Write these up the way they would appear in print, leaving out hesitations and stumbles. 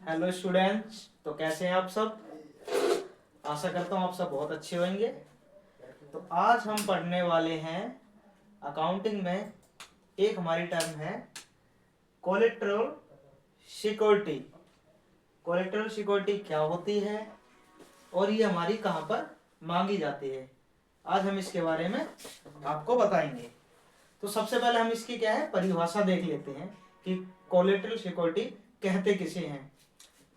Hello students, तो कैसे हैं आप सब। आशा करता हूँ आप सब बहुत अच्छे होंगे। तो आज हम पढ़ने वाले हैं अकाउंटिंग में एक हमारी टर्म है कोलेटरल सिक्योरिटी। कोलेटरल सिक्योरिटी क्या होती है और ये हमारी कहाँ पर मांगी जाती है, आज हम इसके बारे में आपको बताएंगे। तो सबसे पहले हम इसकी क्या है परिभाषा देख लेते हैं कि कोलेटरल सिक्योरिटी कहते किसे हैं।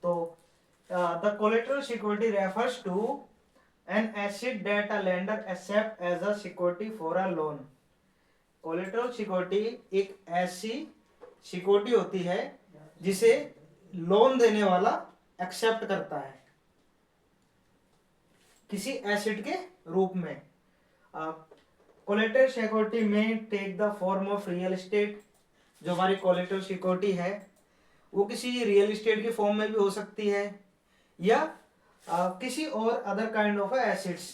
तो the collateral security refers to an asset that a lender accept as a security for a loan. collateral security एक ऐसी सिक्योरिटी होती है जिसे लोन देने वाला एक्सेप्ट करता है किसी एसेट के रूप में। कोलेटरल सिक्योरिटी में take the form of real estate. जो हमारी कोलेटरल सिक्योरिटी है वो किसी रियल एस्टेट के फॉर्म में भी हो सकती है या किसी और अदर काइंड ऑफ एसिड्स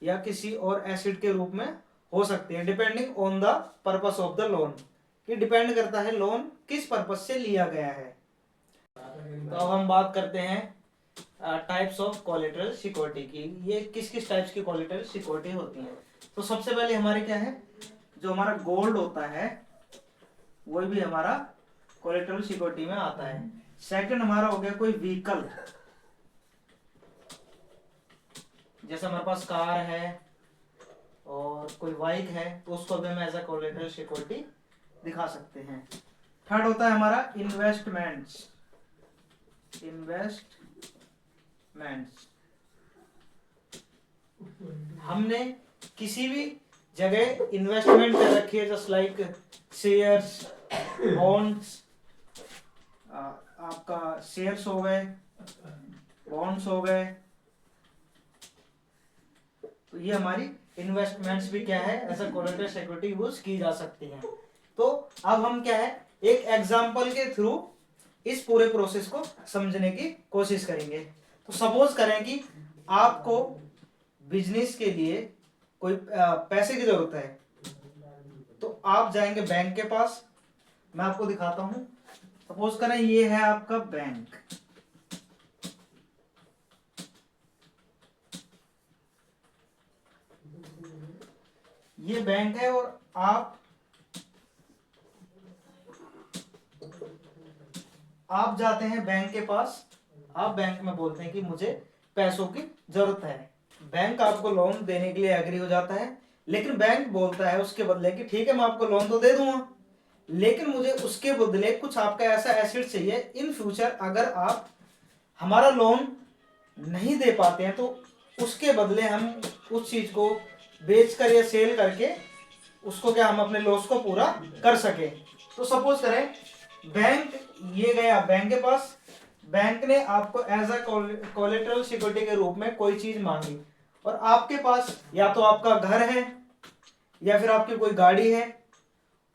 या किसी और एसिड के रूप में हो सकती है, depending on the purpose of the loan. ये डिपेंड करता है लोन किस पर्पस से लिया गया है। तो अब हम बात करते हैं टाइप्स ऑफ कोलेटरल सिक्योरिटी की। ये किस किस टाइप्स की कोलेटरल सिक्योरिटी होती है। तो सबसे पहले हमारे क्या है, जो हमारा गोल्ड होता है वो भी हमारा कोलेटरल सिक्योरिटी में आता है। सेकंड हमारा हो गया कोई व्हीकल, जैसे हमारे पास कार है और कोई बाइक है तो उसको भी हम एज अ कोलेटरल सिक्योरिटी दिखा सकते हैं। थर्ड होता है हमारा इन्वेस्टमेंट्स। हमने किसी भी जगह इन्वेस्टमेंट कर रखी है, जस्ट लाइक शेयर्स, बॉन्ड्स। आपका शेयर्स हो गए, बॉन्ड्स हो गए, तो ये हमारी इन्वेस्टमेंट्स भी क्या है as a collateral security use की जा सकती हैं। तो अब हम क्या है एक एग्जांपल के थ्रू इस पूरे प्रोसेस को समझने की कोशिश करेंगे। तो सपोज करें कि आपको बिजनेस के लिए कोई पैसे की जरूरत है, तो आप जाएंगे बैंक के पास। मैं आपको दिखाता हूं। सपोज करें ये है आपका बैंक, ये बैंक है और आप जाते हैं बैंक के पास। आप बैंक में बोलते हैं कि मुझे पैसों की जरूरत है। बैंक आपको लोन देने के लिए एग्री हो जाता है, लेकिन बैंक बोलता है उसके बदले कि ठीक है मैं आपको लोन तो दे दूंगा, लेकिन मुझे उसके बदले कुछ आपका ऐसा एसेट चाहिए इन फ्यूचर अगर आप हमारा लोन नहीं दे पाते हैं तो उसके बदले हम उस चीज को बेचकर या सेल करके उसको क्या हम अपने लॉस को पूरा कर सके। तो सपोज करें बैंक ये गया बैंक के पास, बैंक ने आपको एज अ कोलेटरल सिक्योरिटी के रूप में कोई चीज मांगी और आपके पास या तो आपका घर है या फिर आपकी कोई गाड़ी है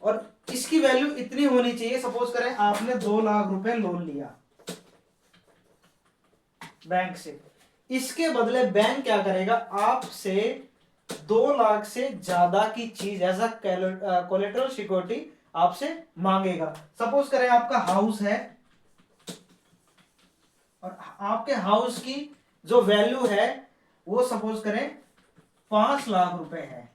और इसकी वैल्यू इतनी होनी चाहिए। सपोज करें आपने 2 लाख रुपए लोन लिया बैंक से, इसके बदले बैंक क्या करेगा आपसे 2 लाख से ज्यादा की चीज एज अ कोलेटरल सिक्योरिटी आपसे मांगेगा। सपोज करें आपका हाउस है और आपके हाउस की जो वैल्यू है वो सपोज करें 5 लाख रुपए है,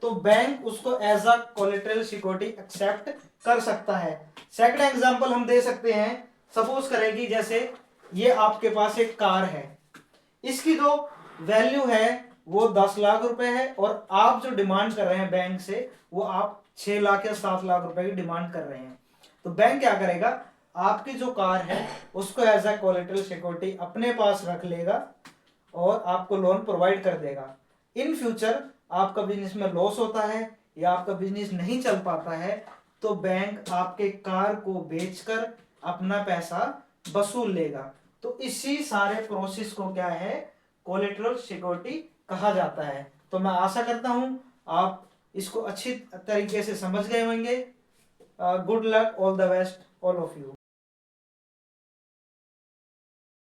तो बैंक उसको as a collateral security accept कर सकता है। सेकंड एग्जांपल हम दे सकते हैं। सपोज करें कि जैसे ये आपके पास एक कार है, इसकी जो वैल्यू है वो 10 लाख रुपए है और आप जो डिमांड कर रहे हैं बैंक से वो आप 6 लाख या 7 लाख रुपए की डिमांड कर रहे हैं। तो बैंक क्या करेगा आपकी जो कार है उसको एज अ कोलेटरल सिक्योरिटी अपने पास रख लेगा और आपको लोन प्रोवाइड कर देगा। इन फ्यूचर आपका बिजनेस में लॉस होता है या आपका बिजनेस नहीं चल पाता है तो बैंक आपके कार को बेचकर अपना पैसा वसूल लेगा। तो इसी सारे प्रोसेस को क्या है कोलेटरल सिक्योरिटी कहा जाता है। तो मैं आशा करता हूं आप इसको अच्छी तरीके से समझ गए होंगे। Good luck, all the best all of you.